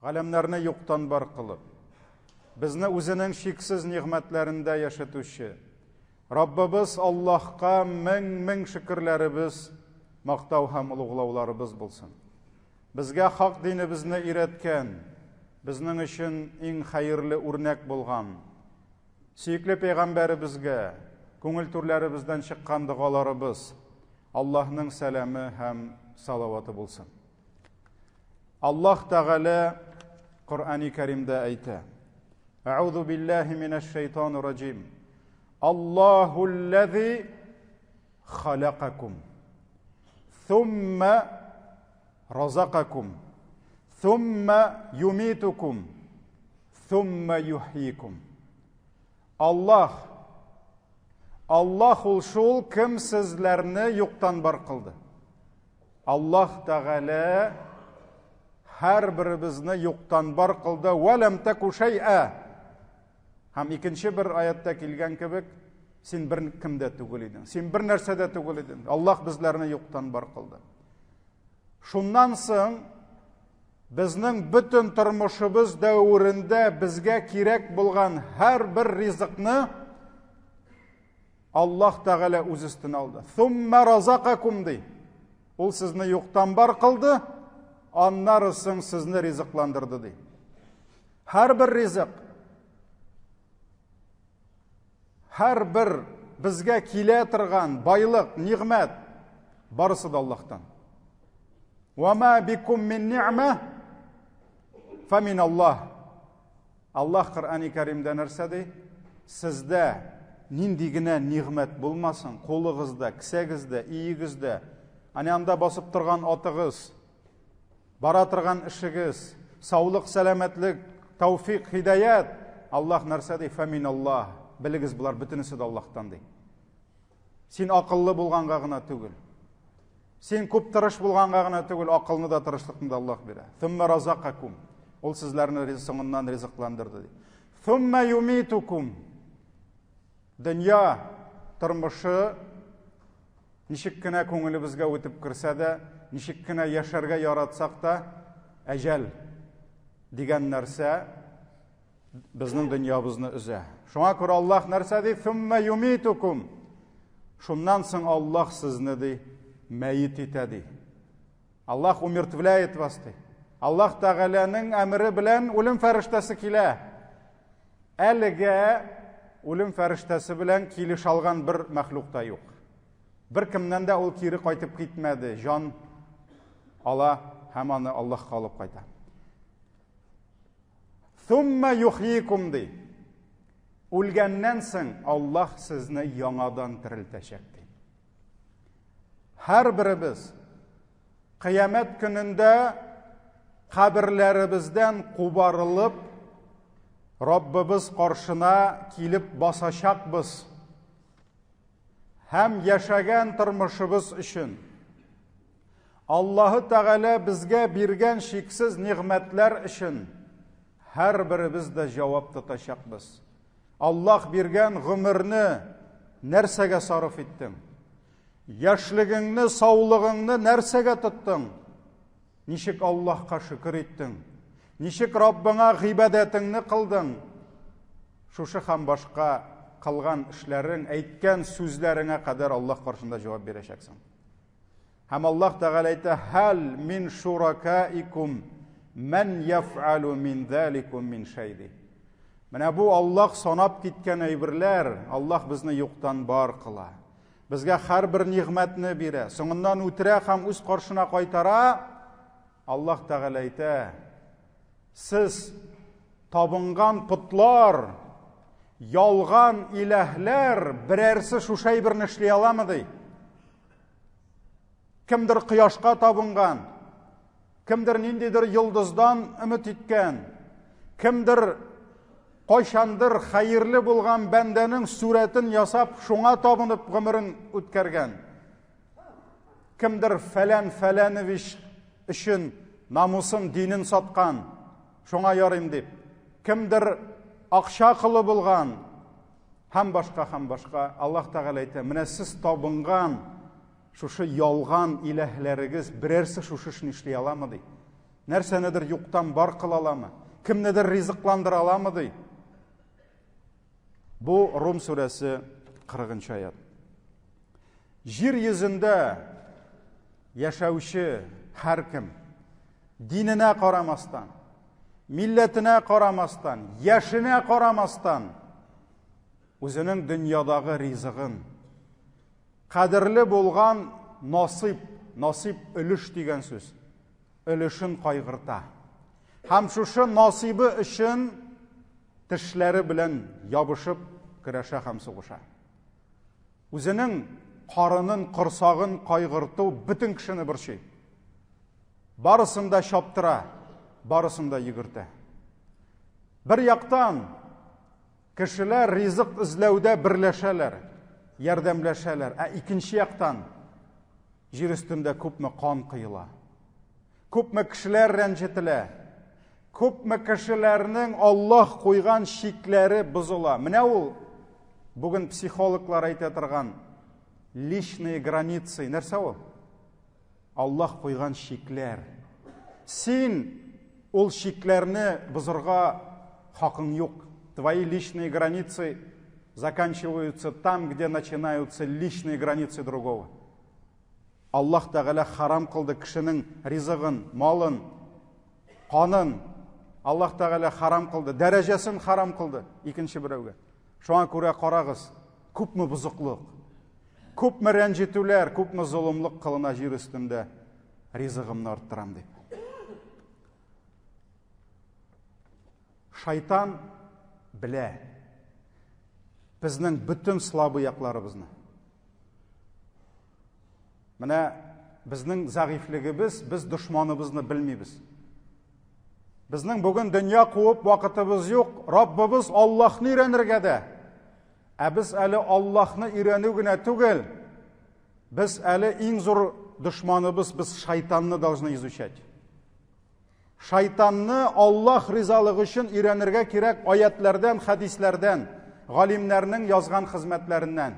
Галәмнәрне юктан бар кылып, безне үзенең шиксез нигъмәтләрендә яшатучы Раббыбыз Аллаһка мең шөкерләребез, мактау һәм улуглауларыбыз булсын. Безгә хак динебезне өйрәткән, безнең өчен иң хәерле үрнәк булган, сөекле пәйгамбәребезгә, күңел түрләребездән чыккан дугаларыбыз, Аллаһның сәламе һәм салаваты булсын. Аллаһ Тәгалә Qur'an-ı Kerim'de әйтә: Əuzu billahi mineşşeytanirracim. Allahu'llezî halaqakum, thumma razaqakum, thumma yumitukum, thumma yuhyikum. Allah ул шул кем sizlerni юктан бар кылды. Аллаһ Тәгалә һәр беребезне юктан бар кылды. Вәләм таку шай'a. Һәм икенче бер аятта килгән кебек, син бер кемдә түгел идең, син бер нәрсәдә түгел идең. Аллаһ безләрне юктан бар кылды. Шуннан соң безнең бөтен тормышыбыз дәврендә безгә кирәк булган һәр бер ризыкны Аллаһ Тәгалә үз өстенә алды. Thumma razaqakum ди. Ул сезне юктан бар кылды, аннары соң сезне ризыкландырды ди. Һәр бер ризык, һәр бер безгә килә торган байлык, нигъмәт барысы да Аллаһтан. Ва ма бикум мин ни'ма фа мин Аллаһ. Аллаһ Qur'an-ı Kerim'дә нәрсә ди? Сездә нинди генә нигъмәт булмасын, кулыгызда, кисәгездә, иегездә, анда басып торган атыгыз, бара торган эшегез, саулык, сәламәтлек, тауфик, хидаят, Аллаһ нәрсә ди? Фа мин Аллаһ. Белегез, булар бөтенесе дә Аллаһтан ди. Син акыллы булганга гына түгел, син күп тырыш булганга гына түгел, акылны да тырышлыкны да Аллаһ бирә. Thumma razaqakum. Ул сезләрне ризыгыннан ризыкландырды ди. Thumma yumitukum. Дөнья тормышы ничек кенә күңелебезгә үтеп кирсә дә, ничек кенә яшәргә яратсак та, әҗәл дигән нәрсә безнең дөньябызны өзә. Шуңа күрә Аллаһ нәрсә ди? Thumma yumitukum. Шуннан соң Аллаһ сезне ди мәйит итә ди. Аллаһ умертвляет вас ди. Аллаһ Тәгаләнең әмере белән үлем фәрештәсе килә. Әлегә үлем фәрештәсе белән килеш алган бер мәхлук та юк. Бер кемнән дә ул кире кайтып китмәде. Жан ала һәм аны Аллаһка алып кайта. Thumma yuhyikum ди. Үлгәннән соң Аллаһ сезне яңадан терелтәчәк ди. Һәр беребез кыямәт көнендә каберләребездән кубарылып, Раббыбыз каршына килеп басачакбыз. Һәм яшәгән тормышыбыз өчен Аллаһ Тәгалә безгә биргән шиксез нигъмәтләр өчен һәр беребез дә җавап тотачакбыз. Аллаһ биргән гомерне нәрсәгә сарыф иттең? Яшьлегеңне, саулыгыңны нәрсәгә тоттың? Ничек Аллаһка шөкер иттең? Ничек Раббыңа гыйбадәтеңне кылдың? Шушы һәм башка кылган эшләрең, әйткән сүзләреңә кадәр Аллаһ каршында җавап бирәчәксең. Һәм Аллаһ Тәгалә әйтә: "Хәл мин шуракаикум ман яф'алу мин заликум мин шайди." Менә бу Аллаһ санап киткән әйберләр, Аллаһ безне юктан бар кыла. Безгә һәр бер нигъмәтне бирә, соңыннан үтерә һәм үз каршына кайтара. Аллаһ Тәгалә әйтә: "Сез табынган путлар, ялган иләһләр берәрсе шушы әйберне эшли аламы?" ди. Кемдер кояшка табынган, кемдер ниндидер йолдыздан өмет иткән, кемдер кайчандыр хәерле булган бәндәнең сурәтен ясап, шуңа табынып гомерен үткәргән. Кемдер фәләнович өчен намусын, динен саткан, шуңа ярыйм дип. Кемдер акча кылы булган, һәм башка. Аллаһ Тәгалә әйтә: "Менә сез табынган шушы ялган иләһләрегез берәрсе шушы эшне эшли аламы?" ди. Нәрсәнедер юктан бар кыла аламы? Кемнедер ризыкландыра аламы ди? Бу Рум сүрәсе 40 аят. Җир йөзендә яшәүче һәркем диненә карамастан, милләтенә карамастан, яшенә карамастан үзенең дөньядагы ризыгын, кадерле булган насип өлеш дигән сүз, өлешен кайгырта. Һәм шушы насибы өчен тешләре белән ябышып көрәшә һәм сугыша. Үзенең карынын, корсагын кайгырту бөтен кешене борчый. Барысын да чаптыра, барысын да йөгертә. Бер яктан кешеләр ризык эзләүдә берләшәләр, ярдәмләшәләр. Икенче яктан җир өстендә күпме кан кыела. Күпме кешеләр рәнҗетелә. Күпме кешеләрнең Аллаһ куйган шикләре бозыла. Менә ул бүген психологлар әйтә торган личные границы. Нәрсә ул? Аллаһ куйган шикләр. Син ул шикләрне бозырга хакың юк. Твои личные границы заканчиваются там, где начинаются личные границы другого. Аллаһ Тәгалә харам кылды кешенең ризыгын, малын, канын. Аллаһ Тәгалә харам кылды, дәрәҗәсен харам кылды икенче берәүгә. Шуңа күрә карагыз, күпме бузыклык, күпме рәнҗетүләр, күпме золымлык кылына җир өстендә, ризыгымны арттырам дип. Шайтан белә безнең бөтен слабы якларыбызны. Менә безнең зәгыйфлегебез, без дошманыбызны белмибез. Безнең бүген дөнья куып вакытыбыз юк, Раббыбыз Аллаһны өйрәнергә дә. Без әле Аллаһны өйрәнү генә түгел, без әле иң зур дошманыбыз, без шайтанны должны изучать. Шайтанны Аллаһ ризалыгы өчен өйрәнергә кирәк аятлардан, хадисләрдән, галимнәрнең язган хезмәтләреннән.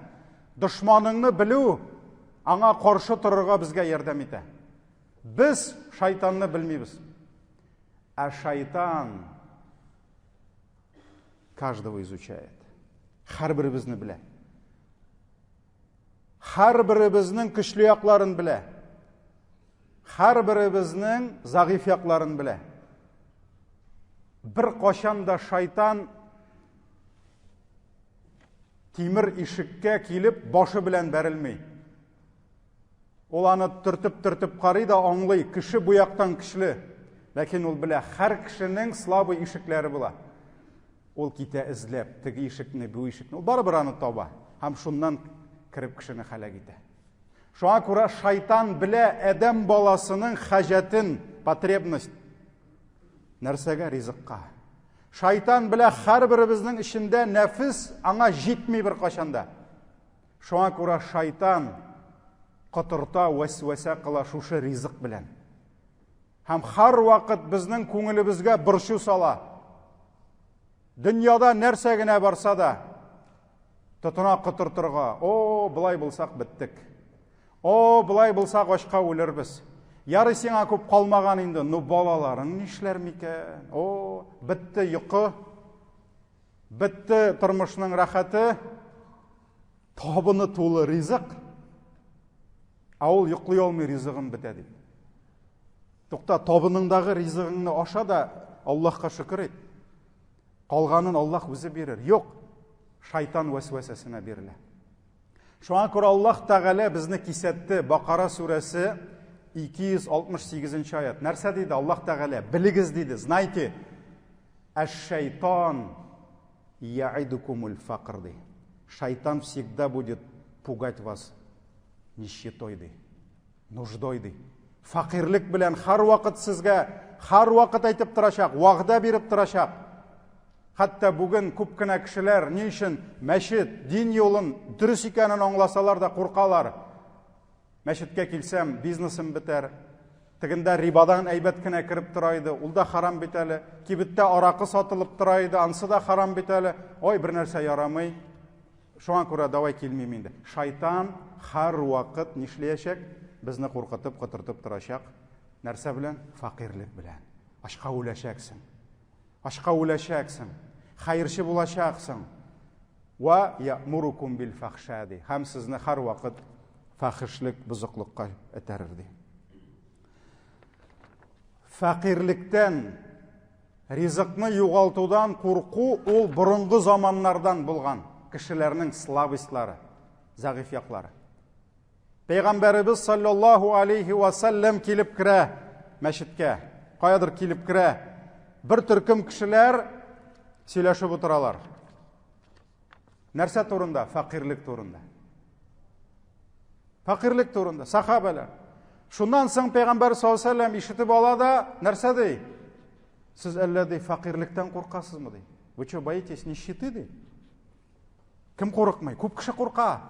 Дошманыңны белү аңа каршы торырга безгә ярдәм итә. Без шайтанны белмибез. А шайтан каждого изучает. Һәрберебезне белә. Һәрберебезнең көчле якларын белә. Һәрберебезнең зәгыйф якларын белә. Бер кашан да шайтан тимер ишеккә килеп башы белән бәрелми. Ул аны төртеп карый да аңлый, кеше бу яктан көчле. Ләкин ул белә, һәр кешенең слабы ишекләре була. Ул китә эзләп, теге ишекне, бу ишекне. Ул барыбер аны таба. Һәм шуннан кирип кешене һәлак итә. Шуңа күрә шайтан белә адәм баласының хаҗатын, потребность. Нәрсәгә? Ризыкка. Шайтан белә һәрберебезнең ичендә нәфис аңа җитми бер кашанда. Шуңа күрә шайтан кытырта, вәсвәсә кыла шушы ризык белән. Һәм һәр вакыт безнең күңелебезгә борчу сала. Дөньяда нәрсә генә барса да тотына кытыртырга. О, былай булсак биттек. О, былай булсак ачка үлербез. Ярый сиңа күп калмаган инде. Ну балаларың нишләр микән? О, битте йокы. Битте тормышның рәхәте. Табыны тулы ризык. Ул йоклый алмый ризыгым бетә дип. Тукта, табыныңдагы ризыгыңны аша да Аллаһка шөкер ит. Калганын Аллаһ үзе бирер. Юк, шайтан вәсвәсәсенә бирелә. Шуңа күрә Аллаһ Тәгалә безне кисәтте. Бакара сүрәсе 268 аят. Нәрсә диде Аллаһ Тәгалә? Билегез диде. Знайте, аш-шайтан яидукумул фақр ди. Шайтан всегда будет пугать вас нищетой ди, нуждой ди. Фақирлек белән һәр вакыт сезгә, һәр вакыт әйтеп торачак, вәгъдә биреп торачак. Хәтта бүген күп кенә кешеләр ни өчен мәчет, дин юлын дөрес икәнен аңласалар да куркалар. Мәчеткә килсәм, бизнесым бетәр. Тегендә рибадан әйбәт кенә кирип тора иде, ул да харам бит әле. Кибеттә аракы сатылып тора иде, ансы да харам бит әле. Ой, бер нәрсә ярамый. Шуңа күрә давай килмим инде. Шайтан һәр вакыт нишләячәк? Безне куркытып, кытыртып торачак. Нәрсә белән? Фақирлек белән. Ашка үләшәксең. Ашка үләшәксең. Хәерче булачаксың. Ва я'мурукум бил фахшади. Һәм сезне һәр вакыт фахишлек, бузыклыкка этәрер ди. Фақирлектән, ризыкны югалтудан курку ул борынгы заманнардан булган кешеләрнең слабыстлары, зәгыйф яклары. Пәйгамбәрбез саллаллаху алейхи ва саллям килеп керә мәчеткә, каядыр килеп керә. Бер төркем кешеләр сөйләшеп утыралар. Нәрсә турында? Фақирлек турында. Фақирлек турында, сахабалар. Шуннан соң Пәйгамбәр саллаллаху алейхи ва саллям ишетеп ала да, нәрсә ди? Сез әллә ди фақирлектән куркасызмы ди? Вы что, боитесь нищеты ди? Кем курыкмый? Күп кеше курка.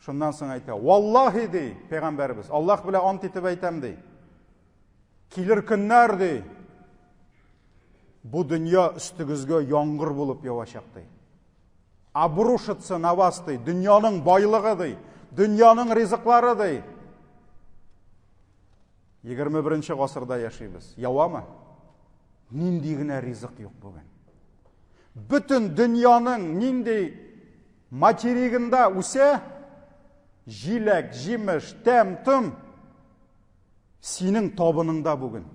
Шуннан соң әйтә, валлаһи ди Пәйгамбәрбез, Аллаһ белән ант итеп әйтәм ди. Килер көннәр ди. Бу дөнья үстегезгә яңгыр булып явачак ди. Обрушится на вас ди, дөньяның байлыгы ди, дөньяның ризыклары ди. 21-нче гасырда яшибез. Явамы? Нинди генә ризык юк бүген. Бүтән дөньяның нинди материгында үсә, җиләк, җимеш, тәм-том синең табыныңда бүген.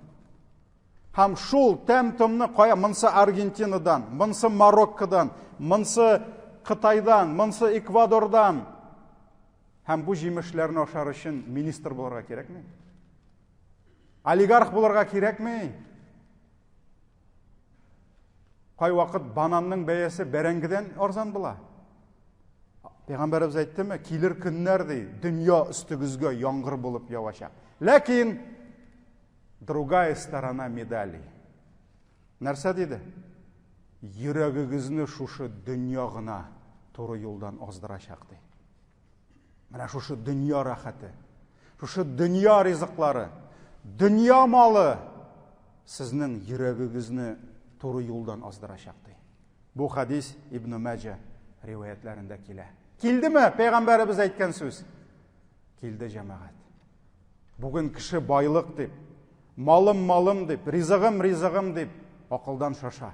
Һәм шул тәм-томны кая? Монсы Аргентинадан, монсы Мароккодан, монсы Кытайдан, монсы Эквадордан. Һәм бу җимешләрне ашар өчен министр булырга кирәкме? Олигарх булырга кирәкме? Кай вакыт бананның бәясе бәрәңгедән арзан була. Пәйгамбәрбез әйттеме? Килер көннәр ди, дөнья үстегезгә яңгыр булып явачак. Ләкин другая сторона медали. Нәрсә диде? Йөрәгегезне шушы дөнья гына туры юлдан аздырачак ди. Менә шушы дөнья рәхәте, шушы дөнья ризыклары, дөнья малы сезнең йөрәгегезне туры юлдан аздырачак ди. Бу хадис Ибн Маҗа риваятларында килә. Килдеме Пәйгамбәрбез әйткән сүз? Килде җәмәгать. Бүген кеше байлык дип, малым дип, ризыгым дип акылдан шаша.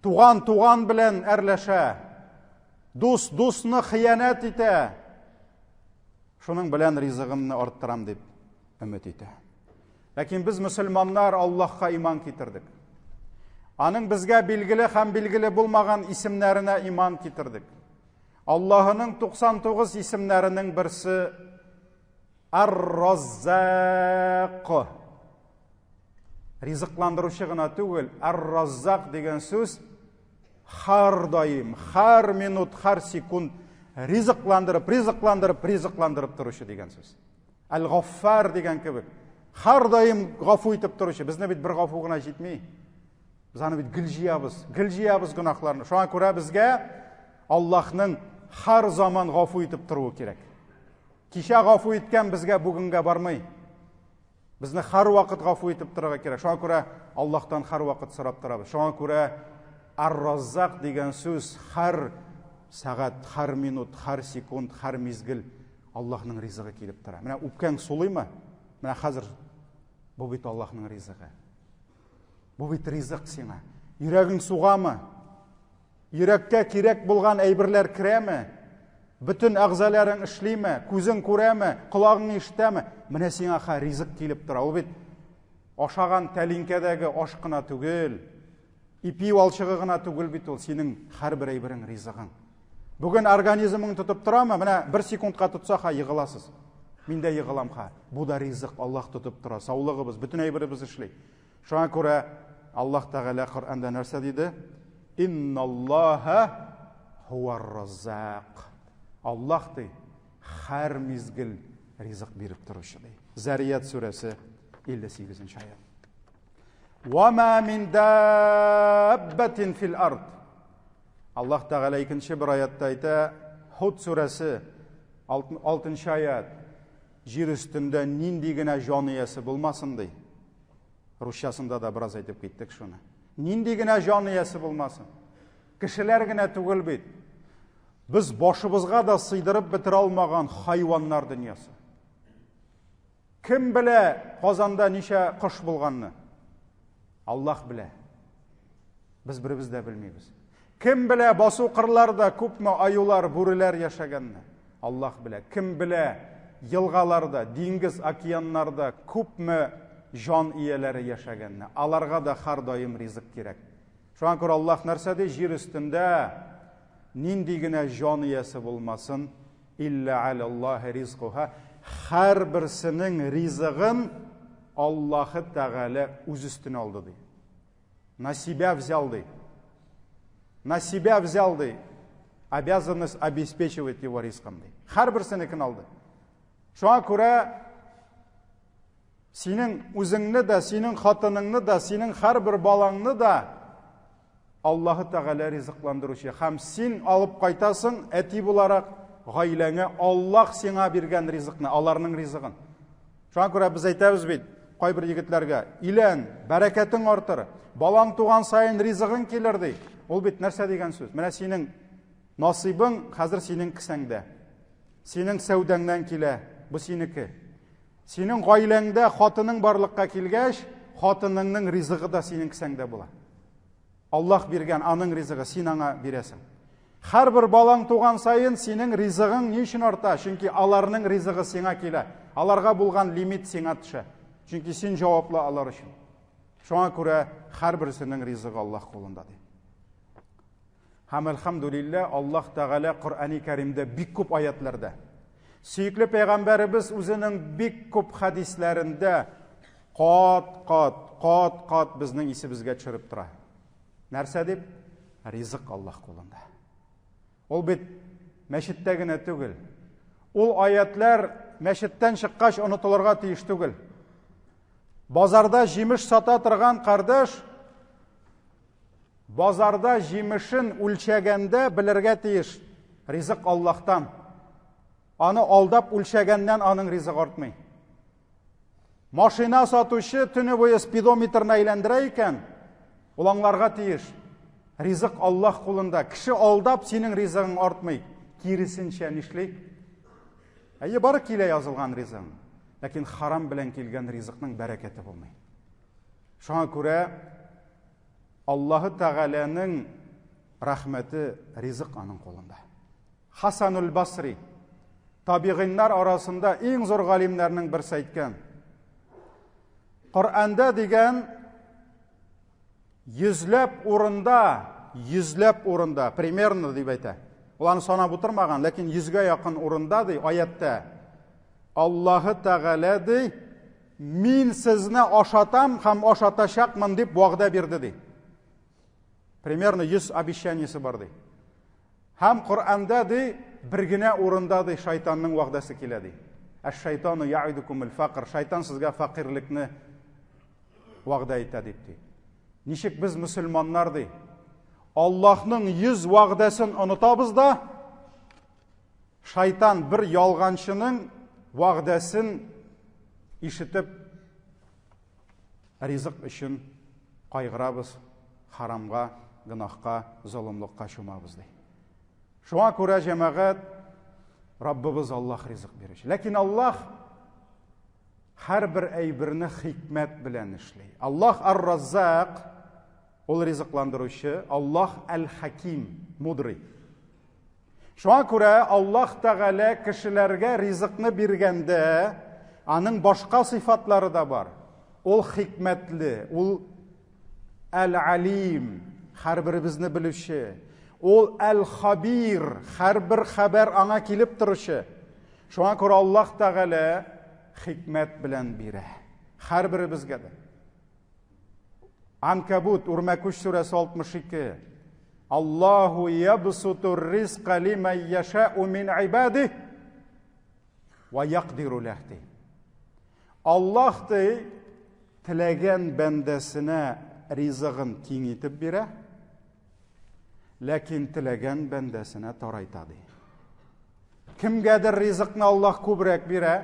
Туган белән әрләшә. Дусны хыянат итә. Шуның белән ризыгымны арттырам дип өмет итә. Ләкин без мөселманнар Аллаһка иман китердек. Аның безгә билгеле һәм билгеле булмаган исемнәренә иман китердек. Аллаһының 99 исемнәренең берсе Ар-Раззак. Ризыкландыручы гына түгел, Ар-Раззак дигән сүз һәр даим, һәр минут, һәр секунд ризыкландырып торучы дигән сүз. Ал-Гаффар дигән кебек, һәр даим гафу итеп торучы. Безне бит бер гафу гына җитми. Без аны бит гел җыябыз гөнаһларны. Шуңа күрә безгә Аллаһның һәр заман гафу итеп торуы кирәк. Кичә гафу иткән безгә бүгенгә бармый. Безне һәр вакыт гафу итеп торырга кирәк. Шуңа күрә Аллаһтан һәр вакыт сорап торабыз. Шуңа күрә Ар-Раззак дигән сүз һәр сәгать, һәр минут, һәр секунд, һәр мизгел Аллаһның ризыгы килеп тора. Менә үпкәң сулыймы? Менә хәзер бу бит Аллаһның ризыгы. Бу бит ризык сиңа. Йөрәгең сугамы? Йөрәккә кирәк булган әйберләр керәме? Бүтән әгъзаларың эшлиме? Күзең күрәме? Колагың ишетәме? Менә сиңа ризык килеп тора. Ул бит ашаган тәлинкәдәге аш кына түгел, ипи алчыгы гына түгел бит ул. Синең һәрбер әйберең ризыгың. Бүген организмың тотып торамы? Менә 1 секундка тотса йыгыласыз. Мин дә йыгылам Бу да ризык, Аллаһ тотып тора. Саулыгыбыз, бүтән әйберебез эшли. Шуңа күрә Аллаһ Тәгалә Коръәндә нәрсә диде? Инналлаһа хуар-раззак. Аллаһ ди һәр мизгел ризык биреп торучы ди. Зарият сүрәсе 58-нче аят. Ва ма мин даббатин фил ард. Аллаһ Тәгалә 2-нче бер аятта әйтә, Худ сүрәсе 6-нчы аят. Җир өстендә нинди генә җан иясе булмасын ди. Русчасында да бераз әйтеп киттек шуны. Нинди генә җан иясе булмасын. Кешеләр генә түгел бит. Без башыбызга да сыйдырып бетерә алмаган хайваннар дөньясы. Кім біле қазанда неше құш болғанны? Аллах біле. Біз біріміз де білмейміз. Кім біле басу қырларда көпме аюлар, бүрілер яшаганны? Аллах біле. Кім біле йылғаларда, деңгіз океаннарда көпме жан иелері яшаганны? Аларға да har doim ризық керек. Шуңа күрә Аллах нәрсәде жер үстендә ниндигенә жан иесі болмасын, илля алаллахи ризқуха. Har бірсінің ризығын Аллахы Тағала үз үстіне алды ди. На себя взял ди. На себя взял ди. Обязанность обеспечивать его ризқын ди. Har бірсінікін алды. Шуңа күрә сенің үзіңні да, сенің қатыныңны да, сенің har бір балаңны да Аллахы Тағала ризықландырушы. Хам сен алып қайтасың, әти боларақ ғайләңе Аллах сеңа берген ризықны, аларның ризығын. Шуңа күрә біз айтабыз бит, қайбір егетләргә, илән, бәрәкәтің артыр, балаң туған сайын ризығың келер ди. Ол бит нәрсә дигән сүз? Менә синең насыйбың хәзер синең кесәңдә. Синең сәүдәңнән килә, бу синеке. Синең гаиләңдә хатының барлыкка килгәч, хатыныңның ризыгы да синең кесәңдә була. Аллах биргән аның ризыгы син аңа бирәсең. Har bir балаң туган сайын синең ризыгың ни өчен арта? Чөнки аларның ризыгы сиңа килә. Аларга булган лимит сиңа төшә. Чөнки син җаваплы алар өчен. Шуңа күрә har берсенең ризыгы Аллах кулында ди. Һәм әлхәмдүлилләh, Аллах Тәгалә Коръәни Кәримдә бик күп аятларда, сөйкле пәйгамбәребез үзенең бик күп хадисләрендә кат безнең исебезгә төшереп тора. Нәрсә дип? Ризык Аллах кулында. Ол бит мәчеттә генә түгел. Ул аятлар мәчеттән чыккач онытылырга тиеш түгел. Базарда җимеш сата торган кардәш, базарда җимешен үлчәгәндә белергә тиеш. Ризык Аллахтан. Аны алдап үлчәгәннән аның ризыгы артмый. Машина сатучы төне буе спидометрны әйләндерә икән, ул аңларга тиеш. Ризык Аллах кулында. Кеше алдап синең ризыгың артмый. Киресенчә нишлей? Әйе, бары килә язылган ризык. Ләкин харам белән килгән ризыкның бәрәкәте булмый. Шуңа күрә Аллаһы Тәгаләнең рәхмәте, ризык аның кулында. Хасанул Басри табигиннар арасында иң зур галимнәрнең берсе әйткән. Коръәндә дигән йөзләп урында, примерно дип әйтә. Уларны санап утырмаган, ләкин 100гә якын урында ди аятта. Аллаһы Тәгалә ди, мин сезне ашатам һәм ашатачакмын дип вәгъдә бирде ди. Примерно 100 обещаниесе бар ди. Һәм Коръәндә ди, бер генә урында ди шайтанның вәгъдәсе килә ди. Әш-шайтану я'идукумул фақр. Шайтан сезгә фақирлекне вәгъдә итә дип ди. Ничек без мөселманнар ди, Аллаһның 100 вәгъдәсен онытабыз да, шайтан бер ялганчының вәгъдәсен ишетеп ризык өчен кайгырабыз, харамга, гынахка, золымлыкка чумабыз ди. Шуңа күрә җәмәгать, Раббыбыз Аллаһ ризык бирүче. Ләкин Аллаһ һәр бер әйберне хикмәт белән эшләй. Аллаһ ар-Раззак, ул ризыкландыручы, Аллаһ әл-Хаким, мудрый. Шуңа күрә Аллаһ Тәгалә кешеләргә ризыкны биргәндә, аның башка сыйфатлары да бар. Ул хикмәтле, ул әл-Алим, һәр беребезне белүче. Ул әл-Хабир, һәр бер хәбәр аңа килеп торучы. Шуңа күрә Аллаһ Тәгалә хикмәт белән бирә. Һәр беребезгә дә. Анкабут, Үрмәкүш сүрәсе 62. Аллаһу ябсутур ризқа лиман яшаъу мин ибадиһи ва яқдиру ләһ. Аллаһ теләгән бәндәсенә ризыгын киңитеп бирә, ләкин теләгән бәндәсенә тарайта ди. Кемгәдер ризыкны Аллаһ күбрәк бирә,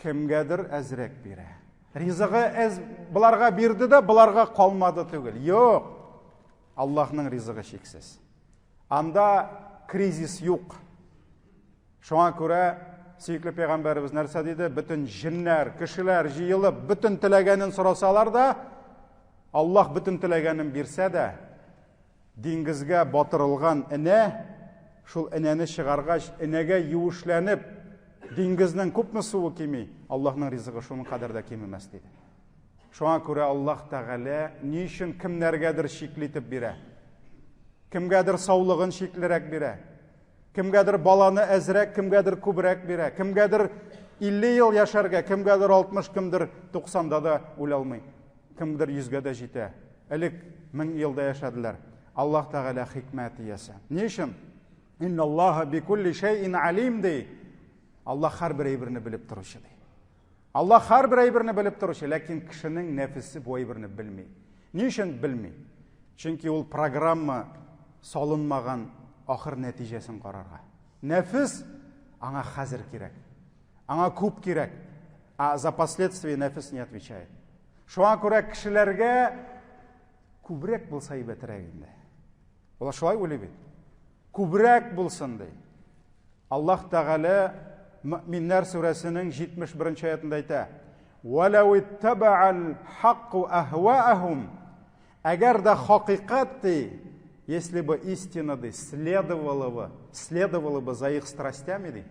кемгәдер әзрәк бирә. Ризыгы буларга бирде дә, буларга калмады түгел. Юк. Аллаһның ризыгы шексез. Анда кризис юк. Шуңа күрә сөйклі пейғамбарыбыз нәрсе дейді, бүтін жиннәр, кішілер жиылып, бүтін тілегенін сұрасалар да, Аллах бүтін тілегенін берсе де, диңгізге батырылған іне, шул інені шығарғаш, інеге юышленіп, диңгізнің көпмі суы кемей, Аллахның ризығы шуның қадарда кемемес дейді. Шуңа күрә Аллах Тағала не үшін кімнәргәдір шиклетіп бере, кімгәдір саулығын шиклерәк бере, кімгәдір баланы әзірәк, кімгәдір күбірәк бере, кімгәдір 50 ел яшарға, кімгәдір 60, кімдір 90-да да өле алмай, кімдір 100-ге де жете. Әлік 1000 елда яшадылар. Аллах Тағала хикмәт иясы. Не үшін? Инна Аллаха бикулли шайин алим дей. Аллах һәр бір әйберне біліп тұрушы дей. Аллах һәр бір әйберне біліп тұрушы, ләкин кішінің нәфісі бу әйберне білмей. Не үшін білмей? Чөнки ул программа салынмаған ахыр нәтижесін қарарға. Нәфіс аңа хәзір керек. Аңа күп керек. А за последствия нәфіс не отвечает. Шуңа күрә кешеләргә күбрәк булса әйбәтрәк инде. Ул шулай уйлый бит. Күбрәк булсын ди. Аллах Тәгалә Мөъминнәр сүрәсенең 71-нче аятында әйтә: "Валау иттабa'al хаққу ахваахум", әгәр дә хакыйкать ди, если бы истина ди, следовало бы за их страстями ди.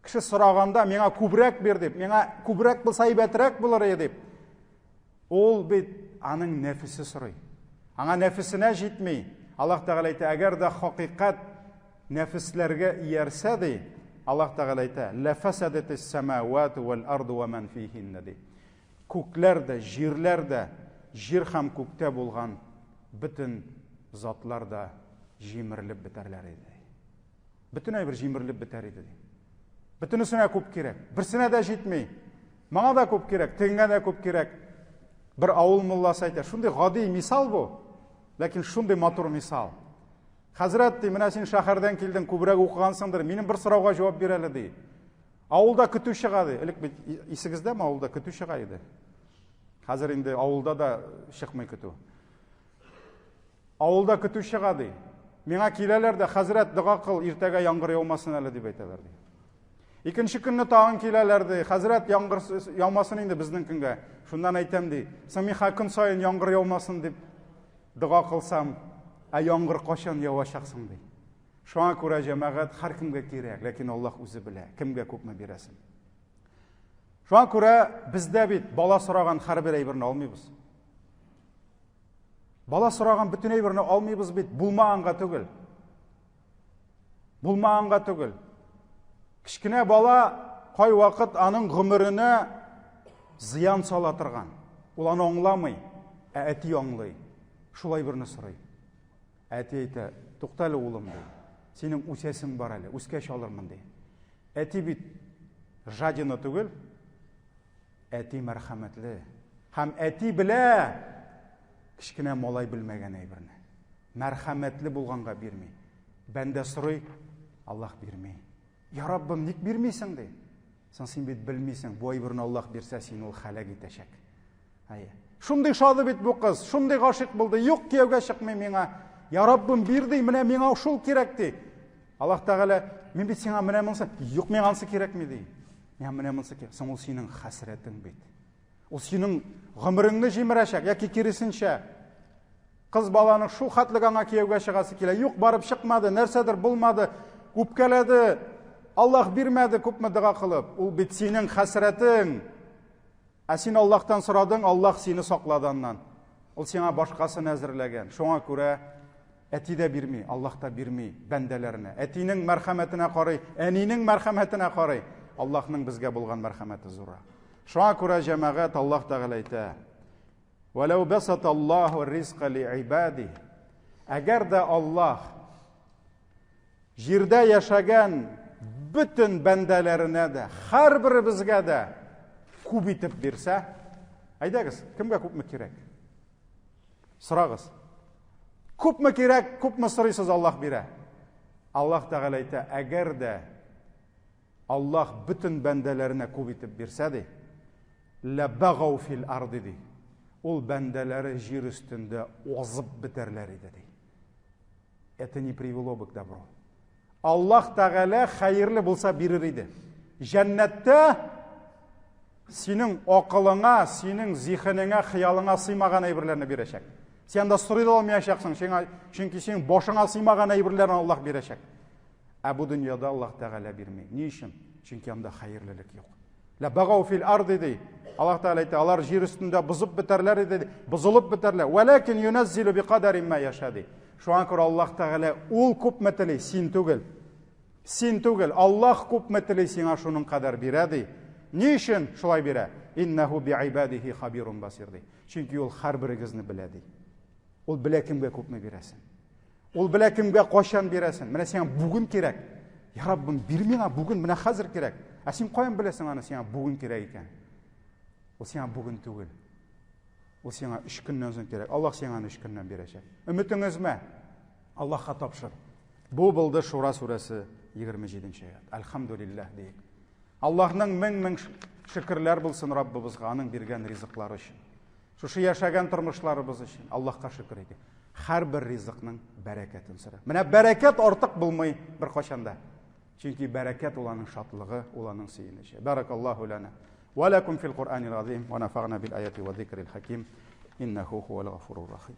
Кеше сораганда, миңа күбрәк бер дип, миңа күбрәк булса әйбәтрәк булыр иде дип. Ул бит аның нәфисе сорый. Аңа нәфисенә җитми. Аллаһ Тәгалә әйтә, әгәр дә хакыйкать нәфисләргә иярсә ди, Аллаһ Тәгалә әйтә, "Лафасадатис самавату вал арду ва ман фихинна" ди. Күкләр дә, җирләр дә, җир һәм күктә булган бөтен затлар да җимерелеп бетәрләр иде. Бөтен әйбер җимерелеп бетәр иде. Бөтенесенә күп кирәк. Берсенә дә җитми. Маңа да күп кирәк, тегеңә дә күп кирәк. Бер авыл мулласы әйтә, шундый гади мисал бу, ләкин шундый матур мисал. Хәзрәт ди, менә син шәһәрдән килдең, күбрәк укыгансыңдыр, минем бер сорауга җавап бир әле ди. Авылда көтү чыга ди. Элек бит исегездәме авылда көтү чыга иде. Хәзер инде авылда да чыкмый көтү. Авылда көтү чыга ди. Миңа киләләр дә, хәзрәт, дуга кыл, иртәгә яңгыр яумасын әле дип әйтәләр ди. Икенче көнне тагын киләләр ди. Хәзрәт, яңгыр яумасын инде безнең көнгә. Шуннан әйтәм ди. Сәмиха көн сайын яңгыр яумасын дип дуга кылсам, яңгыр кашан яуачаксың ди. Шуңа күрә җәмәгать һәркемгә кирәк, ләкин Аллаһ үзе белә, кемгә күпме бирәсен. Шуңа күрә бездә бит бала сораган һәрбер әйберне алмыйбыз. Бала сораган бөтен әйберне алмыйбыз бит, булмаганга түгел. Булмаганга түгел. Кичкенә бала кай вакыт аның гомеренә зыян сала торган. Ул аны аңламый, әти аңлый. Шулай берне сорый. Әти әйтә, туктале улым ди. Синең үсәсең бар әле, үскәч алырмын ди. Әти бит жадина түгел, әти мәрхәмәтле. Һәм әти белә, кичкенә малай белмәгән әйберне. Мәрхәмәтле булганга бирми. Бәндә сорый, Аллаһ бирми. Я Раббым, ник бирмисең ди? Син бит белмисең, бу әйберне Аллаһ бирсә, син ул хәлак итәчәк. Шундый шады бит бу кыз, шундый гашык булды, юк кияүгә чыкмый миңа. Я Раббым, бирди, менә миңа шул кирәк ди. Аллаһ Тәгалә, мин бит сиңа менә монсы, юк миңа ансы кирәкми ди. Миңа менә монсы кирәк. Соң ул синең хәсрәтең бит. Ул синең гомереңне җимерәчәк, яки киресенчә. Кыз баланың шул хәтлек аңа кияүгә чыгасы килә. Юк, барып чыкмады, нәрсәдер булмады, үпкәләде. Аллаһ бирмәде, күпме дуга кылып. Ул бит синең хәсрәтең. Син Аллаһтан сорадың, Аллаһ сине сакладаннан. Ул сиңа башкасын әзерләгән. Шуңа күрә әти дә бирми, Аллаһ та бирми бәндәләренә. Әтинең мәрхәмәтенә карый, әнинең мәрхәмәтенә карый. Аллаһның безгә булган мәрхәмәте зура. Шуңа күрә җәмәгать Аллаһ Тәгалә әйтә: "Валау басаталлаһу ризқа ли'ибади", әгәр дә Аллаһ җирдә яшәгән бөтен бәндәләренә дә, һәрберебезгә дә күп итеп бирсә, әйдәгез, кемгә күпме кирәк? Сорагыз. Күпме кирәк, күпме сорыйсыз, Аллаһ бирә. Аллаһ Тәгалә әйтә, әгәр дә Аллаһ бөтен бәндәләренә күп итеп бирсә ди, ла багау фил арди ди. Ул бәндәләре җир өстендә озып бетәрләр иде ди. Это не привело бы к добру. Аллаһ Тәгалә хәерле булса бирер иде. Жәннәттә синең ақылыңа, синең зихенеңә, хыялыңа сыймаган әйберләрне бирәчәк. Сен дә сорый алмаячаксың, чөнки синең башыңа сыймаган әйберләрне Аллаһ бирәчәк. Ә бу дөньяда Аллаһ Тәгалә бирмәй. Ни өчен? Чөнки анда хәерлелек юк. Ла багау фил арди ди. Аллаһ Тәгалә әйтә, алар җир өстендә бузып бетәрләр иде, бузылып бетәрләр. Валакин юназзилу биқадари ма яшади. Шуңа күрә Аллаһ Тәгалә ул күпме тели, син түгел. Син түгел, Аллаһ күпме тели сиңа шуның кадәр бирә ди. Ни өчен шулай бирә? Иннаху биибадихи хабирун басир ди. Чөнки ул һәрберегезне белә ди. Ул белә кемгә күпме бирәсен. Ул белә кемгә кайчан бирәсен. Менә сиңа бүген кирәк. Я Раббым, бир миңа бүген, менә хәзер кирәк. Ә син каян беләсең аны сиңа бүген кирәк икән? Ул сиңа бүген түгел. Ул сиңа 3 көннән соң кирәк. Аллаһ сиңа 3 көннән бирәчәк. Өметеңезме? Аллаһка тапшыр. Бу булды Шура сүрәсе 27-нче аят. Әлхәмдүлиллаһ дейик. Аллаһның мең шөкерләр булсын Раббыбызга аның биргән ризыклары өчен. Шушы яшәгән тормышларыбыз өчен Аллаһка шөкер итик. Һәрбер ризыкның бәрәкәтен сора. Менә бәрәкәт артык булмый бер качанда. Чөнки бәрәкәт ул аның шатлыгы, ул аның сөенече. Баракаллаһу лана ва лакум фил Qur'анил азим ва нафa'на бил аяти ва зикрил хаким. Иннаху хувал гафурур рахим.